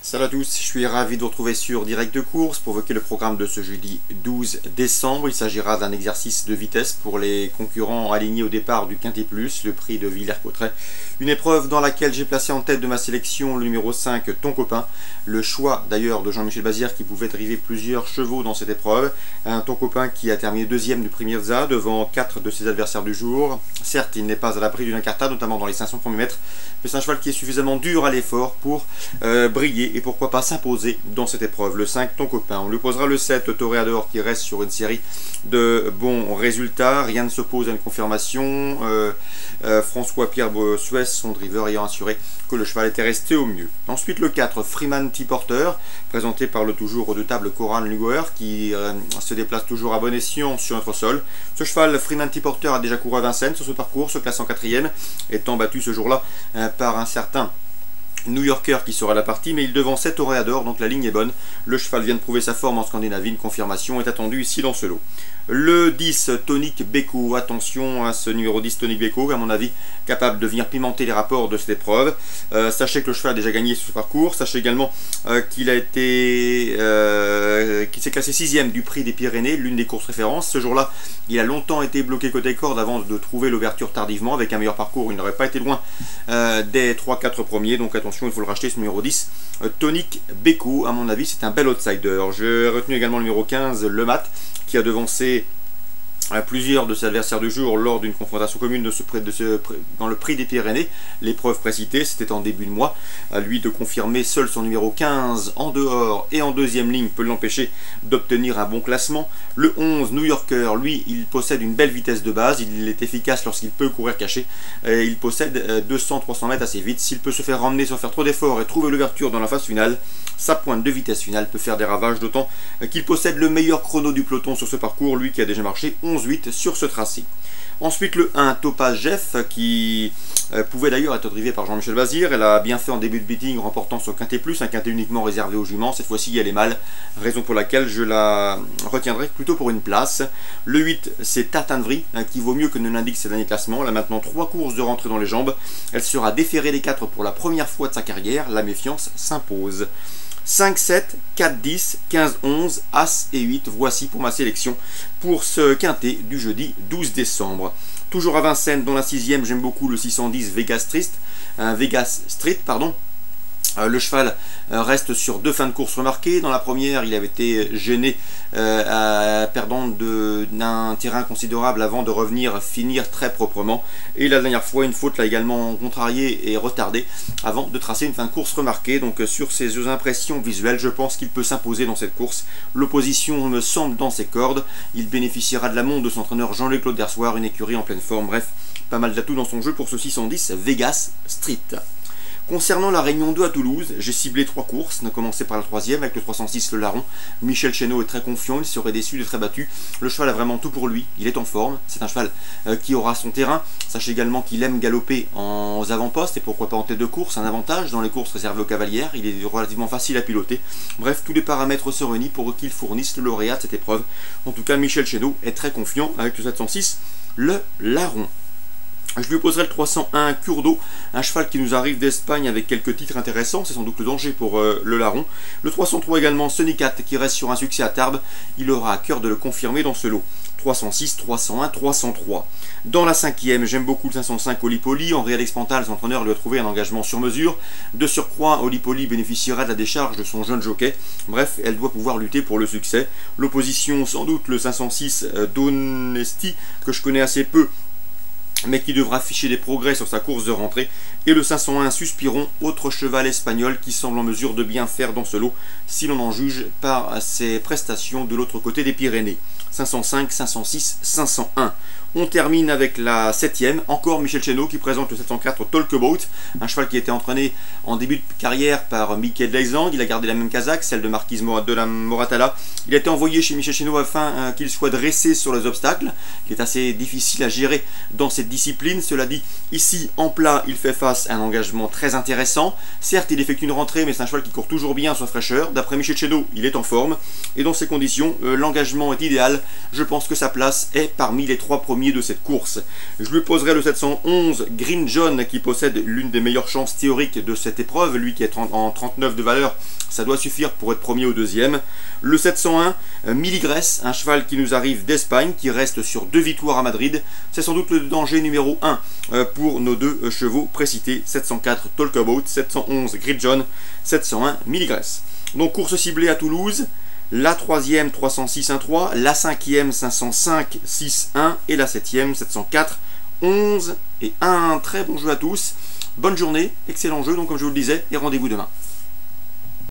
Salut à tous, je suis ravi de vous retrouver sur Direct de Course pour évoquer le programme de ce jeudi 12 décembre. Il s'agira d'un exercice de vitesse pour les concurrents alignés au départ du Quintet Plus, le prix de Villers-Cotterêts. Une épreuve dans laquelle j'ai placé en tête de ma sélection le numéro 5, Ton Copain. Le choix d'ailleurs de Jean-Michel Bazir qui pouvait driver plusieurs chevaux dans cette épreuve. Un Ton Copain qui a terminé deuxième du prix Mirza devant 4 de ses adversaires du jour. Certes, il n'est pas à l'abri d'une incartade, notamment dans les 500 premiers mètres, mais c'est un cheval qui est suffisamment dur à l'effort pour briller et pourquoi pas s'imposer dans cette épreuve. Le 5, Ton Copain. On lui posera le 7, Toréador, qui reste sur une série de bons résultats. Rien ne s'oppose à une confirmation. François-Pierre Bossuet, son driver, ayant assuré que le cheval était resté au mieux. Ensuite, le 4, Freeman T-Porter, présenté par le toujours redoutable Coran Lugoer, qui se déplace toujours à bon escient sur notre sol. Ce cheval, Freeman T-Porter, a déjà couru à Vincennes sur ce parcours, se classe en 4e, étant battu ce jour-là par un certain New-Yorker qui sera la partie, mais il devançait Toréador, donc la ligne est bonne. Le cheval vient de prouver sa forme en Scandinavie, une confirmation est attendue ici dans ce lot. Le 10, Tonic Beko, attention à ce numéro 10 Tonic Beko, à mon avis capable de venir pimenter les rapports de cette épreuve. Sachez que le cheval a déjà gagné sur ce parcours, sachez également qu'il a été qu'il s'est classé 6e du prix des Pyrénées, l'une des courses références. Ce jour-là, il a longtemps été bloqué côté corde avant de trouver l'ouverture tardivement. Avec un meilleur parcours, il n'aurait pas été loin des 3-4 premiers, donc attention, il faut le racheter, ce numéro 10, Tonic Beko, à mon avis c'est un bel outsider. J'ai retenu également le numéro 15, Le Mat, qui a devancé plusieurs de ses adversaires du jour lors d'une confrontation commune dans le prix des Pyrénées. L'épreuve précitée, c'était en début de mois. À lui de confirmer, seul son numéro 15 en dehors et en deuxième ligne peut l'empêcher d'obtenir un bon classement. Le 11, New Yorker, lui, il possède une belle vitesse de base, il est efficace lorsqu'il peut courir caché. Il possède 200-300 mètres assez vite. S'il peut se faire ramener sans faire trop d'efforts et trouver l'ouverture dans la phase finale, sa pointe de vitesse finale peut faire des ravages, d'autant qu'il possède le meilleur chrono du peloton sur ce parcours, lui qui a déjà marché 11-8 sur ce tracé. Ensuite le 1, Topaz Jeff, qui pouvait d'ailleurs être drivé par Jean-Michel Bazir. Elle a bien fait en début de meeting, remportant son Quintet Plus, un Quintet uniquement réservé aux juments. Cette fois-ci elle est mal, raison pour laquelle je la retiendrai plutôt pour une place. Le 8, c'est Tatanvry, qui vaut mieux que ne l'indique ses derniers classements. Elle a maintenant 3 courses de rentrée dans les jambes. Elle sera déférée des 4 pour la première fois de sa carrière. La méfiance s'impose. 5, 7, 4, 10, 15, 11, As et 8, voici pour ma sélection pour ce quintet du jeudi 12 décembre. Toujours à Vincennes, dans la 6e, j'aime beaucoup le 610 Vegas Street. Le cheval reste sur 2 fins de course remarquées. Dans la première, il avait été gêné, perdant d'un terrain considérable avant de revenir finir très proprement. Et la dernière fois, une faute l'a également contrarié et retardé avant de tracer une fin de course remarquée. Donc sur ces impressions visuelles, je pense qu'il peut s'imposer dans cette course. L'opposition me semble dans ses cordes. Il bénéficiera de la monte de son entraîneur Jean-Luc Laudersoir, une écurie en pleine forme. Bref, pas mal d'atouts dans son jeu pour ce 610 Vegas Street. Concernant la Réunion 2 à Toulouse, j'ai ciblé 3 courses. On a commencé par la 3e avec le 306 Le Larron. Michel Chénaud est très confiant, il serait déçu d'être abattu. Le cheval a vraiment tout pour lui, il est en forme. C'est un cheval qui aura son terrain. Sachez également qu'il aime galoper aux avant-postes et pourquoi pas en tête de course. Un avantage dans les courses réservées aux cavalières. Il est relativement facile à piloter. Bref, tous les paramètres se réunissent pour qu'il fournisse le lauréat de cette épreuve. En tout cas, Michel Chénaud est très confiant avec le 706 Le Larron. Je lui opposerai le 301 Curdo, un cheval qui nous arrive d'Espagne avec quelques titres intéressants, c'est sans doute le danger pour le Larron. Le 303 également, Sonicat, qui reste sur un succès à Tarbes, il aura à cœur de le confirmer dans ce lot. 306, 301, 303. Dans la 5e, j'aime beaucoup le 505 Olipoli. En Réal Expantal, son entraîneur lui a trouvé un engagement sur mesure. De surcroît, Olipoli bénéficiera de la décharge de son jeune jockey. Bref, elle doit pouvoir lutter pour le succès. L'opposition, sans doute, le 506 Donesti, que je connais assez peu, mais qui devra afficher des progrès sur sa course de rentrée, et le 501 Suspiron, autre cheval espagnol qui semble en mesure de bien faire dans ce lot, si l'on en juge par ses prestations de l'autre côté des Pyrénées. 505, 506, 501. On termine avec la 7e, encore Michel Chénaud qui présente le 704 Talkabout, un cheval qui a été entraîné en début de carrière par Michael Leisang. Il a gardé la même casaque, celle de Marquise de la Moratala. Il a été envoyé chez Michel Chénaud afin qu'il soit dressé sur les obstacles, qui est assez difficile à gérer dans cette discipline. Cela dit, ici en plat, il fait face à un engagement très intéressant. Certes, il effectue une rentrée, mais c'est un cheval qui court toujours bien à sa fraîcheur. D'après Michel Chénaud, il est en forme, et dans ces conditions, l'engagement est idéal. Je pense que sa place est parmi les 3 premiers premier de cette course. Je lui poserai le 711 Green John qui possède l'une des meilleures chances théoriques de cette épreuve, lui qui est en 39 de valeur, ça doit suffire pour être premier ou deuxième. Le 701 Miligrès, un cheval qui nous arrive d'Espagne, qui reste sur 2 victoires à Madrid. C'est sans doute le danger numéro 1 pour nos deux chevaux précités, 704 Talkabout, 711 Green John, 701 Miligrès. Donc course ciblée à Toulouse, la 3e 306-1-3, la 5e 505-6-1 et la 7e 704 11 et 1. Très bon jeu à tous, bonne journée, excellent jeu donc comme je vous le disais et rendez-vous demain.